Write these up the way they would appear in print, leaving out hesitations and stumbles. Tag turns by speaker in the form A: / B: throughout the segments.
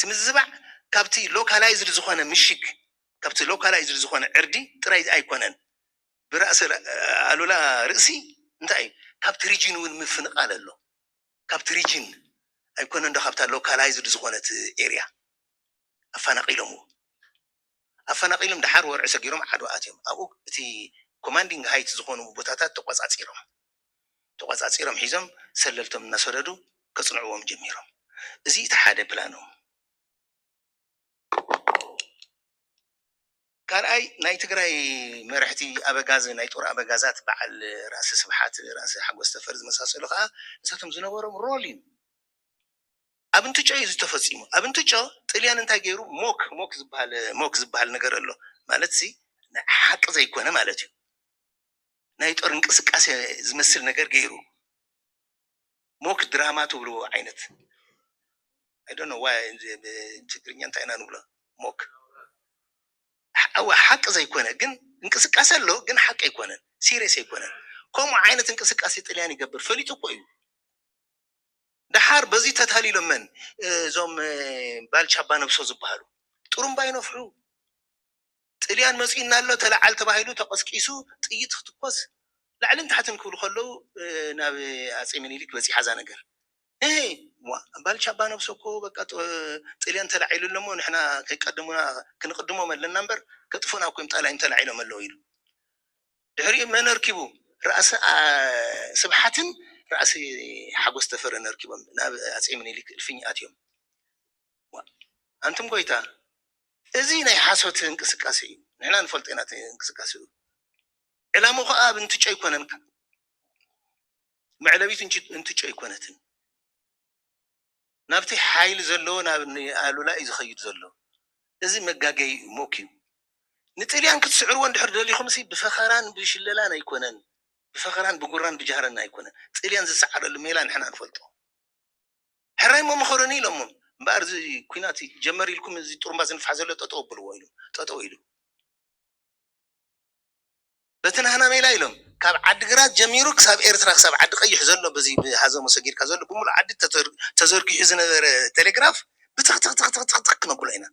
A: تمزبع كابتي لوكالايزد زخونه مشيك كابتي لوكالايزد زخونه عردي تراي ايكونن برأس ألولا رأسي انتي كابتي ريجين والمفنق على له كابتي ريجين أيكونن ده كابتي لوكالايزد زخونه اريا أفنقيلهم دحار ورعس جيرهم عدواتهم أو تي كوماندينغ هايت زخونه بوتاتات تقص عصيرهم حيزم سللتهم نسردو كصنعوهم جميرهم زي تحادة بلانو كان أي نايتقرأي مرحتي أبغاز نايتور أبغازات بعل رأس سبحات رأس حق واستفرز مساسلو خا نساتهم زنورهم رولين أبنتو جاي زتفصيمو أبنتو جا طليان انتا جيرو موك زبال نجر له مالتسي حق زي كونه مالتي نايتور انقسقاسي زمسل نجر جيرو موك دراماتو بلو عينت I don't know why تقريبا انت انا نقوله موك أو حق زي كونه جن انقسقاسي له جن حق يكونه سيريس يكونه كم عينت انقسقاسي طليان يقبر فليتو كويو دحار بزي تتهالي لمن زوم بالشابا نفسه زبهالو ጥሩም ባይነፍሑ ጥልያን መጽኢና ኣሎ ተላዓል ተባሂሉ ተቀስቂሱ ጥይት ክትኮስ ላዕልን ታሕትን ክብሉ ከለው ናብ አጼ ምኒልክ በፂሓ ዛ ነገር ባልቻባ ነፍሰኮ በቃ ጥልያን ተላዒሉሎሞ ንሕና ከይቀድሙና ክንቅድሞም ኣለና እምበር ከጥፉና ኮይም ጣልያን ተላዒሎም ኣለው ኢሉ ድሕሪኡ መን ረኪቡ ራእሲ ስብሓትን ራእሲ ሓጎስ ተፈረ ነርኪቦም ናብ አጼ ምኒልክ እልፍኝ ኣትዮም አንተም ጎይታ እዚ ናይ ሓሶት እንቅስቃሴ ንሕና ንፈልጥ ኢና እንቅስቃሴ ዕላሙ ከዓ ብንትጨ ይኮነን መዕለቢት እንትጨ ይኮነትን ናብቲ ሓይል ዘሎ ናብ ኣሉላ እዩ ዝኸይድ ዘሎ እዚ መጋገይ ሞክዩ ንጥልያን ክትስዕርዎ እንድሕር ደሊኹም ሲ ብፈኸራን ብሽለላን ኣይኮነን بفخران بقران بجهرنا يكون طليان زسعر الميلان حنا نفلطو حراي مو مخروني لهم بارز كويناتي جمري لكم زي طرمباز نفحزلو تطوبل ويلو تطويلو بتنا هنا ميلا لهم كاب عدقرات جميرو كساب ايرترا كساب عد قيح زلو بزي هذا مسجير كزلو بمول عد تزرقي حزن تليجراف بتخ تخ تخ تخ تخ كنقولينا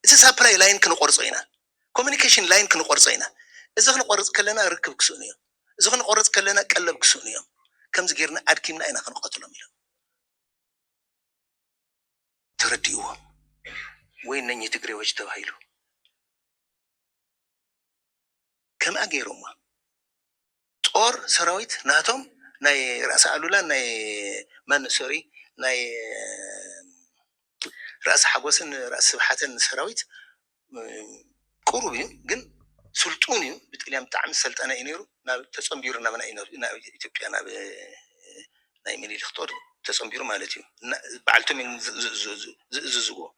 A: اذا سابلاي لاين كنقرصينا كوميونيكيشن لاين كنقرصينا اذا كنقرص كلنا ركب كسونيا إذا كنا قرص كلنا قلب كسونيهم كم زجرنا أركيمنا أنا خن قتلهم يلا ترديوهم وين نني تجري وجه تبايلو كم أجيرهم طور سراويت ناتهم ناي رأس علولا ناي من سوري ناي رأس حبوسن رأس سبحاتن سراويت قربي جن سلطوني بتقليام تعمل سلطنة إنيرو ناب تصمبيرو نابنا إنا إثيوبيا ناب نايمين الخطور تصمبيرو مالتيو بعلتو من زوزو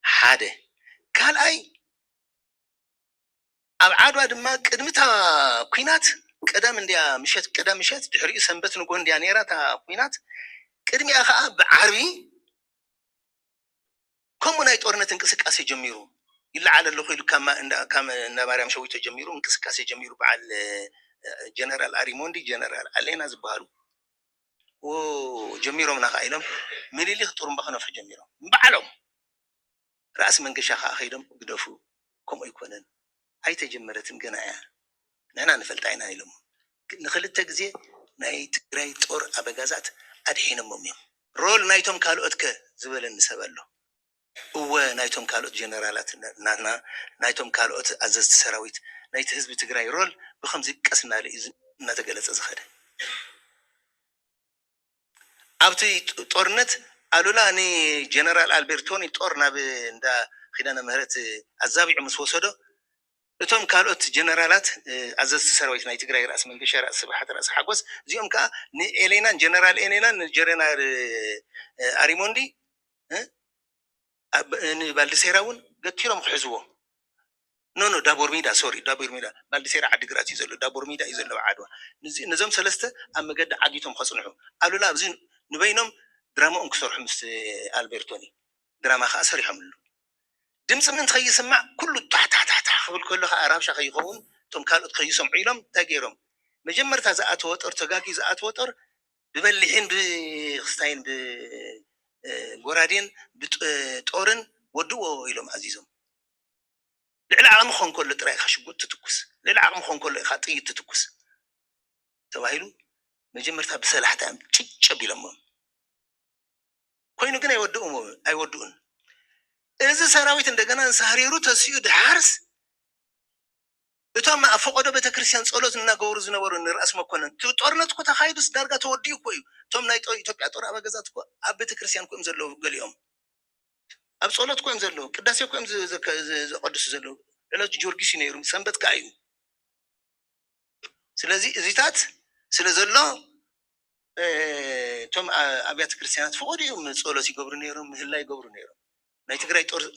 A: حاده قال أي أبعاد واد ما قدمتها كوينات قدام انديا مشيت قدام مشيت دحري سنبت نقول انديا نيرا تا كوينات قدمي أخا بعربي كم نايت أورنت انقسقاسي جميرو إلا على اللخيل كما نباريام شويته جميرو انقسقاسي جميرو بعد جنرال أريموندي جنرال علينا زبالو و جميرو من خايلهم مليلي خطورم بخنا في جميرو بعلم رأس من قشاخ خايلهم قدفو كم يكونن هاي تجمرت جنايا نحن نفلت عينا لهم نخلت تجزي ناي تجري تور أبجازات أدحين مميم رول نايتهم قالوا أتك زبل النسبة ونايتهم قالوا جنرالات نايتهم قالوا أزست سراويت نايت حزب تجري رول بخمس قسنا لإذن نتجلس أزخده أبتي تورنت قالوا لا أني جنرال ألبرتوني تورنا بندا خلينا مهرت الزابع مسوسده እቶም ካልኦት ጀነራላት አዘዝቲ ሰራዊት ናይ ትግራይ ራስ መንገሻ ራስ ስብሓት ራስ ሓጎስ እዚኦም ከዓ ንኤሌናን ጀነራል ኤሌናን ጀነራል አሪሞንዲ ንባልደሴራ እውን ገቲሮም ክሕዝዎ ኖ ዳቦር ሜዳ ሶሪ ዳቦር ሜዳ ባልደሴራ ዓዲግራት እዩ ዘሎ ዳቦር ሜዳ እዩ ዘሎ ዓድዋ ነዞም ሰለስተ ኣብ መገዲ ዓዲቶም ከጽንሑ ኣሉላ ኣብዚ ንበይኖም ድራማኦም ክሰርሑ ምስ ኣልቤርቶኒ ድራማ ከዓ ሰሪሖምሉ دمس من تخي يسمع كله تحت خبل كله عرب شخي يخون تم كانوا تخي يسمعوا لهم تاجرهم مجمر تزعت وتر تجاكي زعت وتر ببلحين بخستين ጎራዴን ጦርን ወድዎ ኢሎም አዚዞም ልዕሊ ዓቕሚ ክኾን ከሎ ጥራይ ኢኻ ሽጉጥ ትትኩስ ልዕሊ ዓቕሚ ክኾን ከሎ ኢኻ ጥይት ትትኩስ ተባሂሉ መጀመርታ ብሰላሕታ ጭጭ ቢሎሞም ኮይኑ ግን አይወድኡን እዚ ሰራዊት እንደገና እንሳህሪሩ ተስዩ ድሓርስ እቶም አፈቆዶ ቤተክርስቲያን ጸሎት እናገበሩ ዝነበሩ ንራስ መኮነን ጦርነት እኮ ተኻይዱስ ዳርጋ ተወዲኡ እኮ እዩ እቶም ናይ ኢትዮጵያ ጦር አበገዛት እኮ ኣብ ቤተክርስቲያን እኮ ዘለዉ ገሊኦም ኣብ ጸሎት እኮ ዘለዉ ቅዳሴ እኮ ዘቀድሱ ዘለዉ ዕለት ጊዮርጊስ ነይሩ ሰንበት ከዓ እዩ ስለዚ እዚታት ስለ ዘሎ እቶም ኣብያተ ክርስቲያናት ፈቆዲኦም ጸሎት ይገብሩ ነይሮም ምህላ ይገብሩ ነይሮም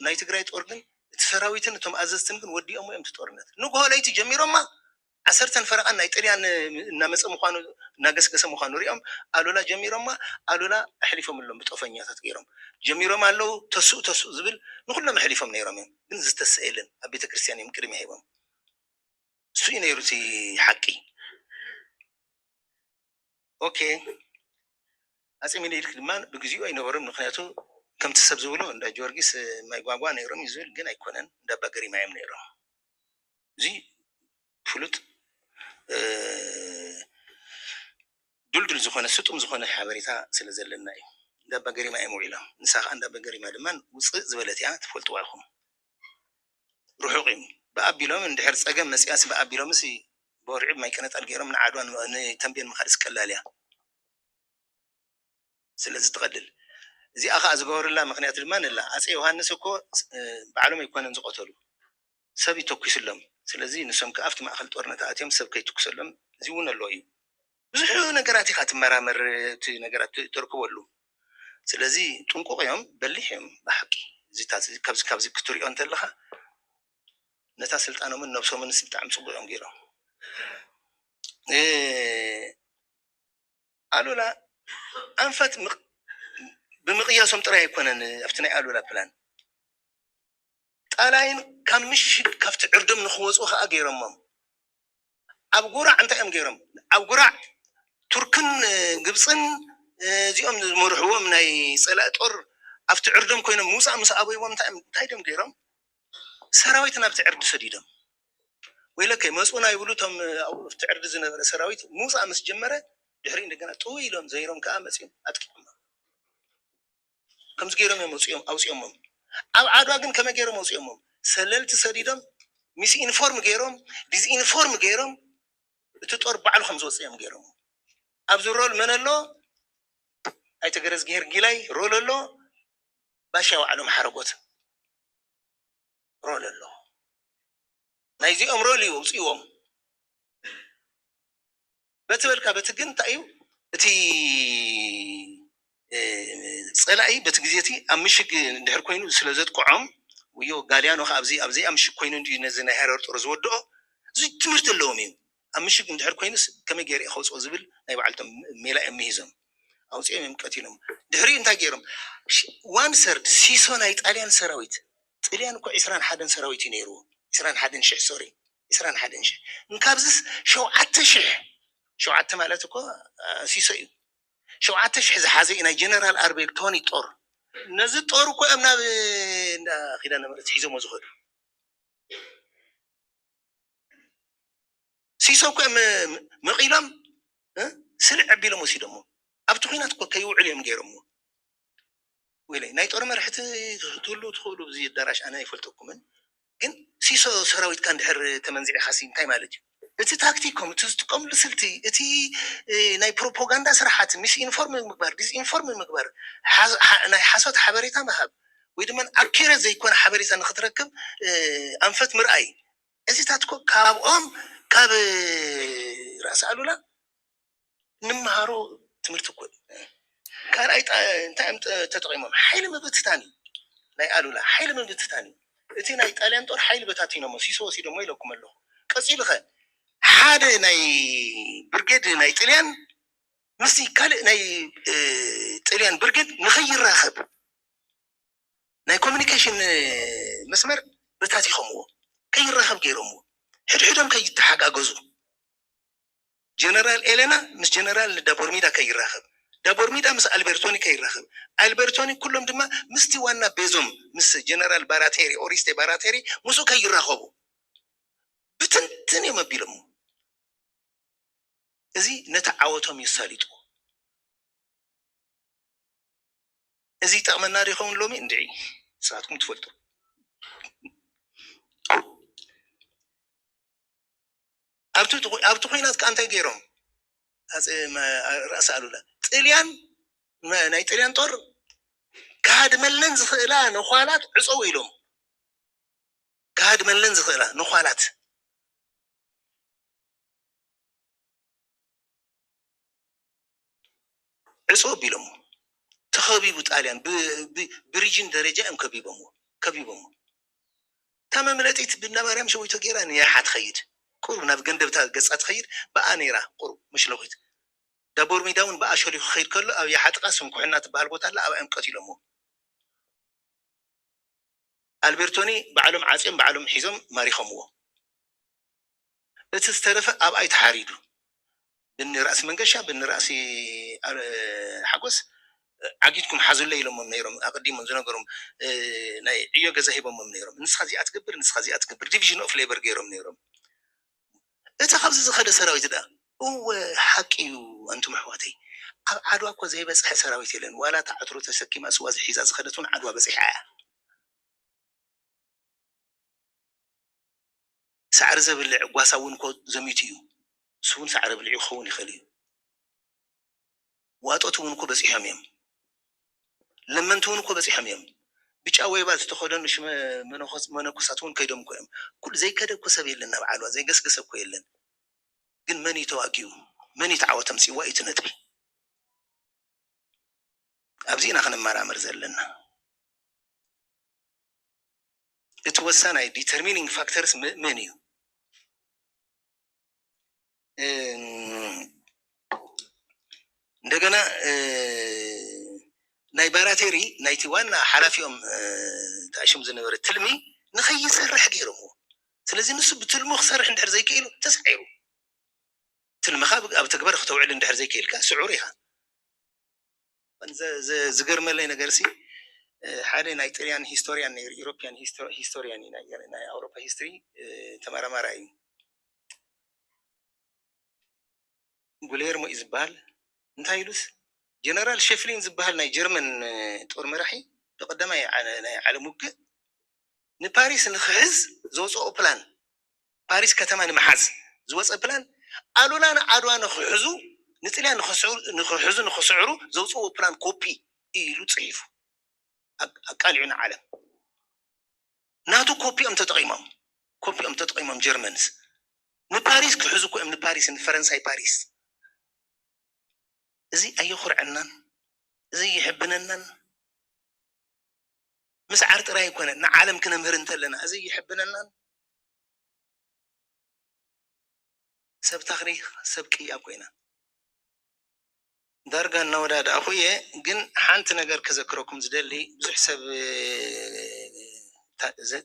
A: ናይ ትግራይ ጦር ግን እቲ ሰራዊትን እቶም ኣዘዝትን ግን ወዲኦም እዮም ጦርነት ንግሆ ለይቲ ጀሚሮማ 10 ፈረቃን ናይ ጣልያን እናመፀ ምዃኑ እናገስገሰ ምዃኑ ሪኦም ኣሉላ ጀሚሮማ ኣሉላ ኣሕሊፎም ኣሎም ብጦፈኛታት ገይሮም ጀሚሮም ኣለው ተሱእ ዝብል ንኩሎም ኣሕሊፎም ነይሮም እዮም ግን ዝተሰኤልን ኣብ ቤተ ክርስቲያን እዮም ቅድሚ ሂቦም እሱ እዩ ነይሩ እቲ ሓቂ ኦኬ ኣፄ ሚኒሊክ ድማ ብግዚኡ ኣይነበሮም ምክንያቱ ከምቲ ሰብ ዝብሎ እንዳ ጊዮርጊስ ማይጓጓ ነይሮም ይዝብል ግን ኣይኮነን እንዳ ባገሪማ እዮም ነይሮም እዚ ፍሉጥ ዱልዱል ዝኾነ ስጡም ዝኾነ ሓበሬታ ስለ ዘለና እዩ እንዳ ባገሪማ እዮም ውዒሎም ንሳ ከዓ እንዳ ባገሪማ ድማ ውፅእ ዝበለት እያ ትፈልጥዋ ኢኹም ርሑቕ እዩ ብኣቢሎም እንድሕር ፀገም መፅያስ ብኣቢሎምስ በወርዒ ማይቀነጣል ገይሮም ንዓድዋ ንተንቤን ምኻድስ ቀላል እያ ስለዚ ትቐልል እዚኣ ከዓ ዝገበሩላ ምክንያት ድማ ንላ ኣፄ ዮሃንስ እኮ ባዕሎም ኣይኮነን ዝቆተሉ ሰብ ይተኩስሎም ስለዚ ንሶም ከዓ ኣብቲ ማእኸል ጦርነት ኣትዮም ሰብ ከይትኩሰሎም እዚ እውን ኣሎ እዩ ብዙሕ ነገራት ኢኻ ትመራመር እቲ ነገራት ትርከበሉ ስለዚ ጥንቁቕ እዮም በሊሕ እዮም ብሓቂ እዚታት ካብዚ ክትሪኦ እንተለኻ ነታ ስልጣኖምን ነብሶምን ብጣዕሚ ፅቡቅ እዮም ገይሮም ኣሉላ ኣንፈት ብምቕያሶም ጥራይ ኣይኮነን ኣብቲ ናይ ኣሉላ ፕላን ጣላይን ካብ ምሽግ ካብቲ ዕርዶም ንኽወፁ ከዓ ገይሮሞም ኣብ ጉራዕ እንታይ እዮም ገይሮም ኣብ ጉራዕ ቱርክን ግብፅን እዚኦም ዝመርሕዎም ናይ ፀላእ ጦር ኣብቲ ዕርዶም ኮይኖም ምውፃእ ምስ ኣበይዎም እንታይ ደም ገይሮም ሰራዊት ናብቲ ዕርዲ ሰዲዶም ወይለከይ መፁና ይብሉ እቶም ኣብቲ ዕርዲ ዝነበረ ሰራዊት ምውፃእ ምስ ጀመረ ድሕሪ እንደገና ጥው ኢሎም ዘይሮም ከዓ መፅኦም ኣጥቂዖም ከምዚ ገይሮም እዮም ኣውፅኦሞም ኣብ ዓድዋ ግን ከመይ ገይሮም ኣውፅኦሞም ሰለልቲ ሰዲዶም ሚስ ኢንፎርም ገይሮም ዲዝ ኢንፎርም ገይሮም እቲ ጦር ባዕሉ ከም ዝወፅእ እዮም ገይሮም ኣብዚ ሮል መን ኣሎ ኣይተገረዝ ጌር ጊላይ ሮል ኣሎ ባሻ ባዕሎም ሓረጎት ሮል ኣሎ ናይዚኦም ሮል እዩ ኣውፅዎም በትበልካ በቲ ግን እንታይ እዩ እቲ ፀላኢ በቲ ግዜቲ ኣብ ምሽግ እንድሕር ኮይኑ ስለ ዘጥቅዖም ውዮ ጋልያኖ ከዓ ኣብዚ ኣብ ምሽግ ኮይኑ እንዲ ነዚ ናይ ሃረር ጦር ዝወድኦ እዚ ትምህርቲ ኣለዎም እዩ ኣብ ምሽግ እንድሕር ኮይኑስ ከመይ ገይረ ከውፅኦ ዝብል ናይ ባዕልቶም ሜላ እዮም ምሂዞም ኣውፅኦም እዮም ቀቲሎም ድሕሪ እንታይ ገይሮም ዋን ሰርድ ሲሶ ናይ ጣልያን ሰራዊት ጣልያን እኮ 21 ሰራዊት እዩ ነይሩ 21,000 ሶሪ 21,000 እንካብዝስ 7,000 ማለት እኮ ሲሶ እዩ 7,000 ዝሓዘ ናይ ጀነራል ኣርቤክቶኒ ጦር ነዚ ጦር እኮ እዮም ናብ ኪዳነ ምሕረት ሒዞሞ ዝኸዱ ሲሶ እኮ መቂሎም ስልዕ ኣቢሎም ወሲዶሞ ኣብቲ ኩናት እኮ ከይውዕል እዮም ገይሮሞ ወይለይ ናይ ጦር መራሕቲ ትህሉ ትኽእሉ ብዚ ኣዳራሽ ኣነ ኣይፈልጠኩምን ግን ሲሶ ሰራዊትካ እንድሕር ተመንዚዕኻ እንታይ ማለት እዩ እቲ ታክቲኮም እቲ ዝጥቀምሉ ስልቲ እቲ ናይ ፕሮፓጋንዳ ስራሓት ሚስ ኢንፎርም ምግባር ዲስ ኢንፎርም ምግባር ናይ ሓሶት ሓበሬታ ምሃብ ወይ ድማ ኣኪረት ዘይኮነ ሓበሬታ ንኽትረክብ ኣንፈት ምርኣይ እዚታት እኮ ካብኦም ካብ ራስ ኣሉላ ንምሃሮ ትምህርቲ እኮ ካልኣይ እንታይ እዮም ተጠቂሞም ሓይሊ ምብትታን ናይ ኣሉላ ሓይሊ ምብትታን እቲ ናይ ጣልያን ጦር ሓይሊ በታቲኖሞ ሲሶ ወሲዶሞ ኢለኩም ኣለኹ ቀፂሉ ኸ ሓደ ናይ ብርጌድ ናይ ጣልያን ምስቲ ካልእ ናይ ጣልያን ብርጌድ ንኸይራኸብ ናይ ኮሚኒኬሽን መስመር በታቲኸምዎ ከይራኸብ ገይሮምዎ ሕድሕዶም ከይተሓጋገዙ ጀነራል ኤሌና ምስ ጀነራል ዳቦርሚዳ ከይራኸብ دابور ميدا مس ألبرتوني كيرخب ألبرتوني كلهم دما مستي وانا بيزوم مس جنرال باراتيري أوريستي باراتيري مسو كيرخبو بتنتني ما بيلمو إزي نتعاوتهم يساليتو إزي تأمنا ريخون لومي ندعي ساعتكم تفلتو أبتو خينات كأنت غيرهم رأس ألولا إليان ما نايت إليان طور كهاد ملن زخلا نخالات عصو إلهم كهاد ملن زخلا نخالات عصو بيلهم تخبيبو تاليان بريجين درجة أم كبيبهم تمام لقيت بنا مريم شوي تغيران يا حد خيد قرب ناف جندبتا قصات خير بقى نيرا قرب مش لغيت دابور ميداون بقى شري خير كله او يا حد قاسم كحنا تبهال بوتا لا او ام قتيلمو البرتوني بعلم عاصم بعلم حزم ماريخمو اتسترف اب اي تحاريدو بن راس منقشا بن راسي حقوس عقيدكم حازل لي لهم نيرم اقدم من زنقرم ناي عيو غزهيبم نيرم نسخازي اتكبر ديفيجن اوف ليبر غيرم نيرم اتا خبز زخده سراويت دا هو حقيو انتم احواتي عدوا كو زي بصح سراويت لن ولا تعترو تسكي مسواز حيزا زخدتون عدوا بصح سعر زبل غواساون كو زميتيو سون سعر بلعي خوني خلي واطوتون كو بصح يم لما انتون كو بصح يم بيچا ويبات تخدنش منخساتون كيدم كوم كل زي كده كو سبيلنا بعلوا زي قسقس كو يلن ግን መን ይተዋጊው መን ይተዓወተም ሲዋ ይትነጥቢ ኣብዚና ክንመራመር ዘለና እትወሰናይ ዲተርሚኒንግ ፋክተርስ መን እዩ እንደገና ናይ ባራቴሪ ናይቲ ዋና ሓላፊኦም ታሽም ዝነበረ ትልሚ ንኸይሰርሕ ገይሮሞ ስለዚህ ንሱ ብትልሙ ክሰርሕ እንድሕር ዘይክኢሉ ተስዒሩ المخاب أو تكبر ختوع اللي ندحر زي كيلكا سعوريها زجر ملاي نجرسي حالي نايتريان هيستوريان يوروبيان هيستوريان نا أوروبا هيستوري تمارا مراي غوليرمو إزبال نتايلوس جنرال شيفلين زبال ناي جرمن تور مرحي تقدم على موج نباريس نخز زوصو بلان باريس كتمان محز زوصو بلان ألونا عدوان نخحزو نتلي نخحزو نخسعرو زوصو بلان كوبي إيلو تصيفو أقالعنا عالم ناتو كوبي أم تتقيمم جيرمنز نباريس كحزو كو أم نباريس نفرنساي باريس زي أي خور عنان زي يحبننن مس عارت راي كنا نعالم كنا مهرنت لنا زي يحبننن سب تاريخ سب كي أقوينا درجة نوراد أخويا جن حنت نجار كذا كروكم زدلي بزح سب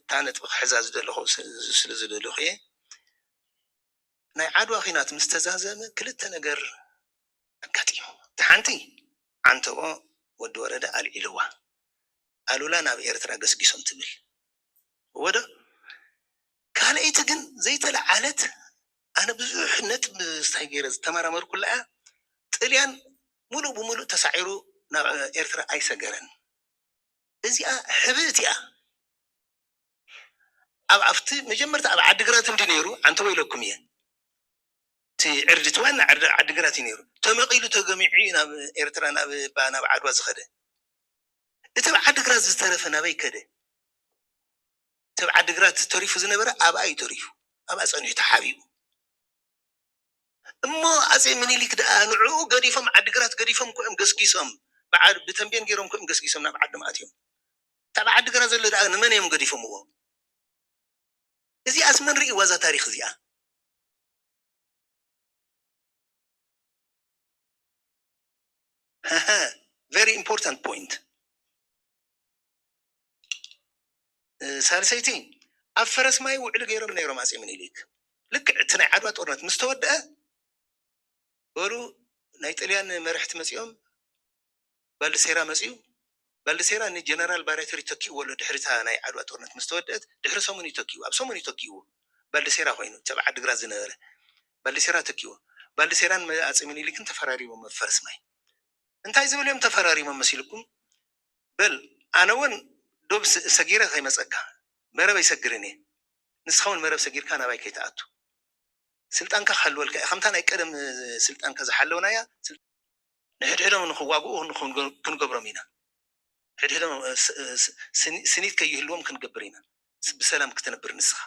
A: تانت بحزاز دلخو سلز دلخويا نعاد واخينات مستزازة كلت نجار كاتيو تحنتي عنتو ودورد الإلوة قالوا لنا بإرترا قسقيسهم تبل وده كان إيتجن زي تلعالت أنا بزح نت مستحيرز تمارمر كلها طليان ملو بملو تسعيرو إرترا أي سجرن إزيا حبيتيا أبعفتي مجمرت أب عدقرات مدينيرو عن طويل لكمية تي عردتوان عدقرات نيرو تمقيلو تجميعين إرترا بانا بعد وزخده إتبع عدقرات زترفنا بي كده تبع عدقرات توريفو زنبرة أب أي توريفو أب أصلا يتحابيبو أما أزي مني ليك ده نوعو قريفهم عدقرات قريفهم كم قسقيسهم بعد بتنبين غيرهم كم قسقيسهم نبعد ماتيهم تبع عدقرات زل ده أنا من يوم قريفهم هو إذا أسمن رأي وزا تاريخ زيا very important point سالسيتي أفرس ماي وعلى غيرهم نيرو ماسي مني ليك لك تنع عدوات أورنت مستودة ورو نايتليان مرحت مسيوم ባልደሴራ መፅዩ ባልደሴራ ንጀነራል ባሬተር ይተኪእዎ ሎ ድሕሪታ ናይ ዓድዋ ጦርነት ምስ ተወድአት ድሕሪ ሰሙን ይተኪኡ ኣብ ሰሙን ይተኪእዎ ባልደሴራ ኮይኑ ተባዕ ዓዲግራት ዝነበረ ባልደሴራ ተኪእዎ ባልደሴራን ኣፄ ምኒልክን ተፈራሪሞም መፈረስ ማይ እንታይ ዝብል እዮም ተፈራሪሞም መሲልኩም በል ኣነ እውን ዶብ ሰጊረ ከይመፀካ መረብ ኣይሰግርን እየ ንስኸውን መረብ ሰጊርካ ናባይ ከይተኣቱ ስልጣንካ ክሃልወልካ ከምታ ናይ ቀደም ስልጣንካ ዝሓለውናያ ንሕድሕዶም ንክዋግኡ ክንገብሮም ኢና ሕድሕዶም ስኒት ከይህልዎም ክንገብር ኢና ብሰላም ክትነብር ንስኻ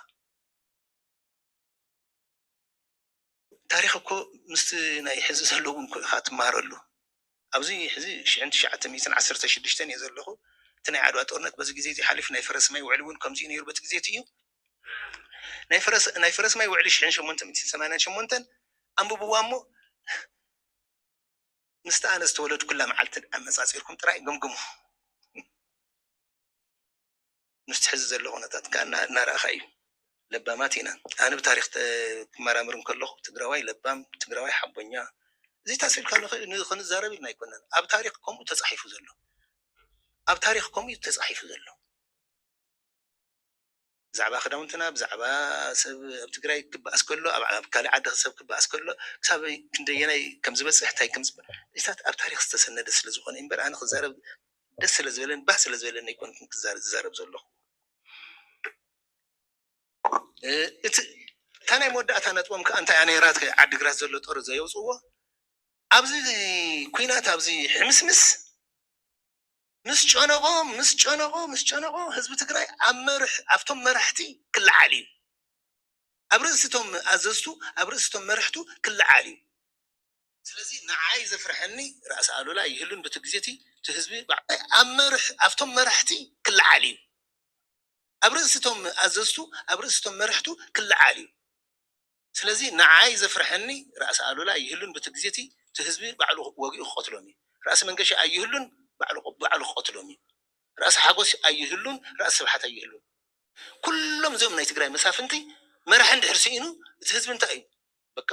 A: ታሪክ እኮ ምስቲ ናይ ሕዚ ዘለዉ ኢካ ትመሃረሉ ኣብዚ ሕዚ 1916 እየ ዘለኹ እቲ ናይ ዓድዋ ጦርነት በዚ ግዜ እዚ ሓሊፍ ናይ ፈረስማይ ውዕሊ እውን ከምዚኡ ነይሩ በቲ ግዜት እዩ ናይ ፈረስማይ ውዕሊ 1888 ኣንብብዋ እሞ ምስቲ ኣነ ዝተወለዱ ኩላ መዓልቲ ኣመፃፂርኩም ጥራይ ገምግሙ ምስቲ ሕዚ ዘሎ ኩነታት ከዓ እናረእኻ እዩ ለባማት ኢና ኣነ ብታሪክ ክመራምር ከለኹ ትግራዋይ ለባም ትግራዋይ ሓቦኛ እዚ ታስልካ ክንዛረብ ኢልና ኣይኮነን ኣብ ታሪክ ከምኡ ተፃሒፉ ዘሎ ኣብ ታሪክ ከምኡ ተፃሒፉ ዘሎ ብዛዕባ ክዳውንትና ብዛዕባ ሰብ ኣብ ትግራይ ክበኣስ ከሎ ኣብ ካልእ ዓዲ ሰብ ክበኣስ ከሎ ክሳብ ክንደየናይ ከም ዝበፅሕ እንታይ ከም እታት ኣብ ታሪክ ዝተሰነደ ስለ ዝኾነ እምበር ኣነ ክዛረብ ደስ ስለ ዝበለን ባህ ስለ ዝበለኒ ኣይኮንኩን ክዛረብ ዘለኹ እቲ እታ ናይ መወዳእታ ነጥቦም ከዓ እንታይ ኣነራት ዓዲግራት ዘሎ ጦር ዘየውፅዎ ኣብዚ ኩናት ኣብዚ ሕምስምስ ምስ ጨነቆ ህዝቢ ትግራይ ኣብቶም መራሕቲ ክለዓል እዩ ኣብ ርእስቶም ኣዘዝቱ ኣብ ርእስቶም መርሕቱ ክለዓል እዩ ስለዚ ንዓይ ዘፍርሐኒ ራእሲ ኣሉላ ይህሉን በቲ ግዜቲ እቲ ህዝቢ ኣብቶም መራሕቲ ክለዓል እዩ ኣብ ርእስቶም ኣዘዝቱ ኣብ ርእስቶም መርሕቱ ክለዓል እዩ ስለዚ ንዓይ ዘፍርሐኒ ራእሲ ኣሉላ ይህሉን በቲ ግዜቲ እቲ ህዝቢ ባዕሉ ወጊኡ ክቆትሎም እዩ ራእሲ መንገሻ ኣይህሉን ባዕሉ ክቆትሎም እዩ ራእሲ ሓጎስ ኣይህሉን ራእሲ ስብሓት ኣይህሉን ኩሎም እዚኦም ናይ ትግራይ መሳፍንቲ መራሕን ድሕሪ ስኢኑ እቲ ህዝቢ እንታይ እዩ በቃ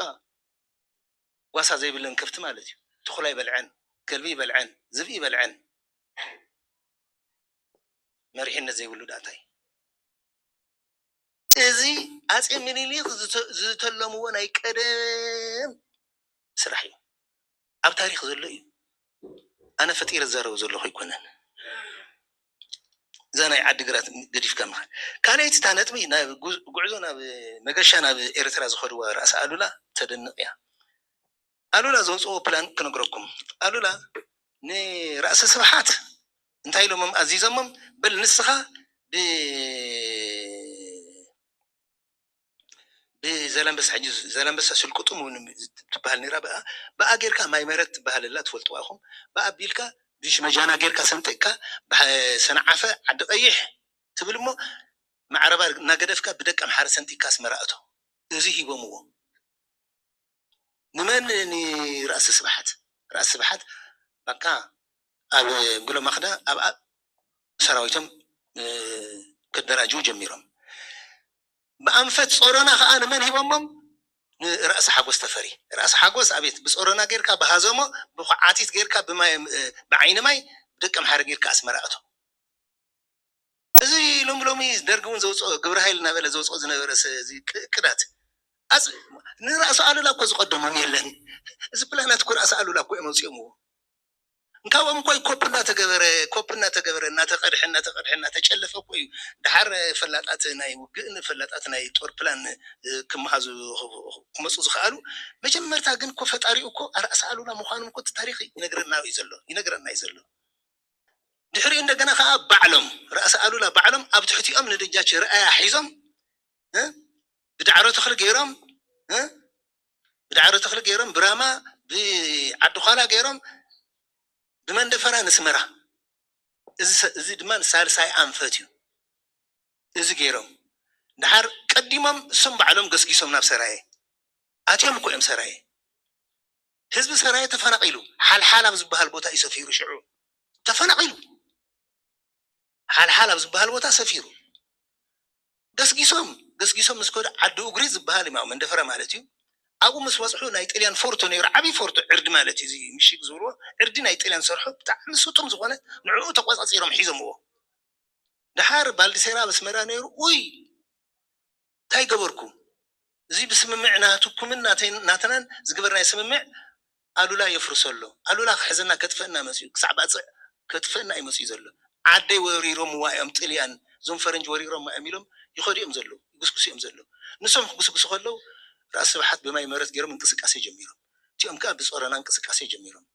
A: ዋሳ ዘይብለን ከፍቲ ማለት እዩ ትኩላ ይበልዐን ከልቢ ይበልዐን ዝብኢ ይበልዐን መሪሕነት ዘይብሉ ዳታይ እዚ ኣፄ ምኒልክ ዝተለምዎ ናይ ቀደም ስራሕ እዩ ኣብ ታሪክ ዘሎ እዩ ኣነ ፈጢረ ዘረቡ ዘለኹ ይኮነን እዛ ናይ ዓዲግራት ገዲፍካ ምኻን ካልኣይቲ እታ ነጥቢ ናብ ጉዕዞ ናብ መገሻ ናብ ኤርትራ ዝኸድዋ ራእሲ ኣሉላ ተደንቕ እያ ኣሉላ ዘውፅኦ ፕላን ክነግረኩም ኣሉላ ንራእሲ ስብሓት እንታይ ኢሎሞም ኣዚዞሞም በል ንስኻ ብዘላንበሳ ሕጂ ዘላንበሳ ስልቁጡም ትበሃል ነራ በኣ ጌርካ ማይ መረት ትበሃልላ ትፈልጥዋ ኢኹም ብኣቢልካ ብሽመጃና ጌርካ ሰንጢቕካ ሰንዓፈ ዓዲ ቀይሕ ትብል እሞ ማዕረባ እናገደፍካ ብደቂ ኣምሓረ ሰንጢቕካ ኣስመራእቶ እዚ ሂቦምዎ ንመን ንራእሲ ስብሓት በቃ ኣብ ጉሎ ማክዳ ኣብ ሰራዊቶም ከደራጅው ጀሚሮም ብኣንፈት ጾሮና ከዓ ንመን ሂቦሞም ራእሲ ሓጎስ ተፈሪ ራእሲ ሓጎስ ኣቤት ብጾሮና ጌርካ ብሃዘሞ ብኩዓቲት ጌርካ ብዓይኒ ማይ ብደቂ ኣምሓረ ጌርካ ኣስመራእቶ እዚ ሎሚ ደርጊ እውን ዘውፅኦ ግብረ ሃይል እናበለ ዘውፅኦ ዝነበረ ቅዳት ንራእሲ ኣሉላ እኮ ዝቀደሞም የለን እዚ ፕላናት እኮ ራእሲ ኣሉላ እኮ እዮም ኣውፅኦምዎ እንካብኦም እኳ ኮፕ እናተገበረ እናተቀድሐ እናተጨለፈ እኮ እዩ ድሓር ፈላጣት ናይ ውግእን ፈላጣት ናይ ጦር ፕላን ክመሃዙ ክመፁ ዝኽኣሉ መጀመርታ ግን እኮ ፈጣሪኡ እኮ ራእሲ ኣሉላ ምዃኖም እኮ ታሪክ ይነግረና እዩ ዘሎ ድሕሪኡ እንደገና ከዓ ባዕሎም ራእሲ ኣሉላ ባዕሎም ኣብ ትሕቲኦም ንደጃች ርኣያ ሒዞም ብዳዕሮ ተኽሊ ገይሮም ብራማ ብዓዲ ኋላ ገይሮም ብመንደፈራ ንስመራ እዚ ድማ ሳልሳይ ኣንፈት እዩ እዚ ገይሮም ድሓር ቀዲሞም እሶም ባዕሎም ገስጊሶም ናብ ሰራየ ኣትዮም እኮ እዮም ሰራየ ህዝቢ ሰራየ ተፈናቂሉ ሓልሓል ኣብ ዝበሃል ቦታ እዩ ሰፊሩ ሽዑ ተፈናቂሉ ሓልሓል ኣብ ዝበሃል ቦታ ሰፊሩ ገስጊሶም ምስ ከዱ ዓዲ እግሪ ዝበሃል እዩ መንደፈራ ማለት እዩ ኣብኡ ምስ በፅሑ ናይ ጣልያን ፎርቶ ነይሩ ዓብይ ፎርቶ ዕርዲ ማለት እዩ እዚ ምሽግ ዝብልዎ ዕርዲ ናይ ጣልያን ሰርሑ ብጣዕሚ ስጡም ዝኾነ ንዕኡ ተቆፃፂሮም ሒዞምዎ ድሓር ባልዲሴራ በስመራ ነይሩ ውይ እንታይ ገበርኩም እዚ ብስምምዕ ናትኩምን ናተናን ዝግበርናይ ስምምዕ ኣሉላ የፍርሰሎ ኣሉላ ክሕዘና ከጥፈአና መፅኡ ክሳዕ ባፅዕ ከጥፈአና እዩ መፅኡ ዘሎ ዓደይ ወሪሮም ዋዮም ጥልያን ዞም ፈረንጅ ወሪሮም ዋዮም ኢሎም ይኸዱ እዮም ዘለዉ ይጉስጉሱ እዮም ዘለዉ ንሶም ክጉስጉሱ ከለዉ ራስ ስብሓት ብማይ መረት ገይሮም እንቅስቃሴ ጀሚሮም እቲኦም ከዓ ብፆረና እንቅስቃሴ ጀሚሮም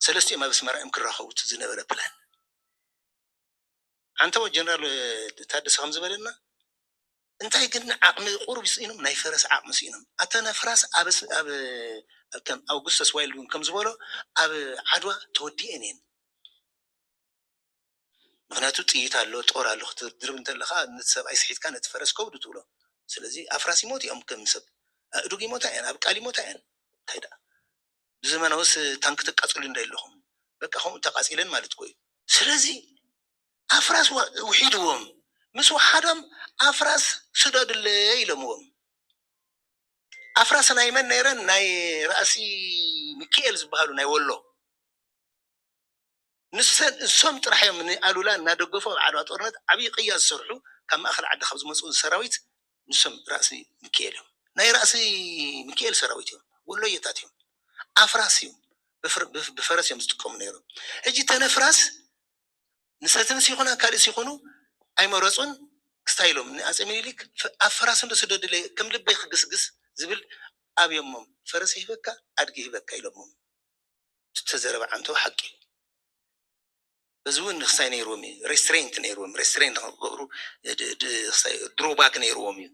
A: ሰለስቲኦም ኣብ ኣስመራ እዮም ክራኸቡት ዝነበረ ፕላን አንተወ ጀነራል ታደሰ ከም ዝበለና እንታይ ግን ዓቕሚ ቁሩብ ይስኢኖም ናይ ፈረስ ዓቕሚ ስኢኖም ኣተ ነፍራስ ኣብ ከም ኣውጉስተስ ዋይልድ ከም ዝበሎ ኣብ ዓድዋ ተወዲአን እየን ምክንያቱ ጥይት ኣሎ ጦር ኣሎ ክትድርብ እንተለካ ነቲ ሰብኣይ ስሒትካ ነቲ ፈረስ ከብዱ ትብሎ ስለዚ ኣፍራስ ይሞት እዮም ከም ሰብ ኣእዱግ ይሞታ እየን ኣብ ቃል ይሞታ እየን እንታይ ዳ ብዘመናውስ ታንክ ተቃፅሉ እንዳይለኹም በቃ ከምኡ ተቃፂለን ማለት ኮዩ ስለዚ ኣፍራስ ውሒድዎም ምስ ወሓዶም ኣፍራስ ስደድለ ኢሎምዎም ኣፍራስ ናይ መን ነይረን ናይ ራእሲ ሚካኤል ዝበሃሉ ናይ ወሎ ንሶም ጥራሕ እዮም ንኣሉላ እናደገፉ ኣብ ዓድዋ ጦርነት ዓብይ ቅያ ዝሰርሑ ካብ ማእኸል ዓዲ ካብ ዝመፁ ሰራዊት ንሶም ራእሲ ሚካኤል እዮም ናይ ራእሲ ሚካኤል ሰራዊት እዮም ወሎየታት እዮም ኣፍራስ እዮም ብፈረስ እዮም ዝጥቀሙ ነይሮም ሕጂ ተነፍራስ ንሰትንስ ይኹና ካልእስ ይኹኑ ኣይመረፁን ክስታይሎም ንኣፄ ምኒልክ ኣብ ፈራስ እንዶ ስደድለ ከም ልበይ ክግስግስ ዝብል ኣብዮሞም ፈረስ ይህበካ ኣድጊ ይህበካ ኢሎሞም ዝተዘረበ ዓንቶ ሓቂ በዚ እውን ክስታይ ነይርዎም እዩ ሬስትሬንት ነይርዎም ሬስትሬንት ንክገብሩ ድሮባክ ነይርዎም እዩ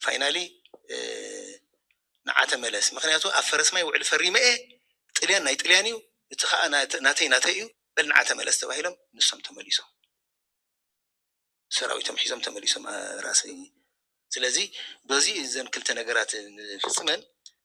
A: ፋይናሊ ንዓተ መለስ ምክንያቱ ኣብ ፈረስ ማይ ውዕል ፈሪመ ጥልያን ናይ ጥልያን እዩ እቲ ከዓ ናተይ እዩ በል ንዓተ መለስ ተባሂሎም ንሶም ተመሊሶም ሰራዊቶም ሒዞም ተመሊሶም ራእሲ ስለዚ በዚ እዘን ክልተ ነገራት ፍፅመን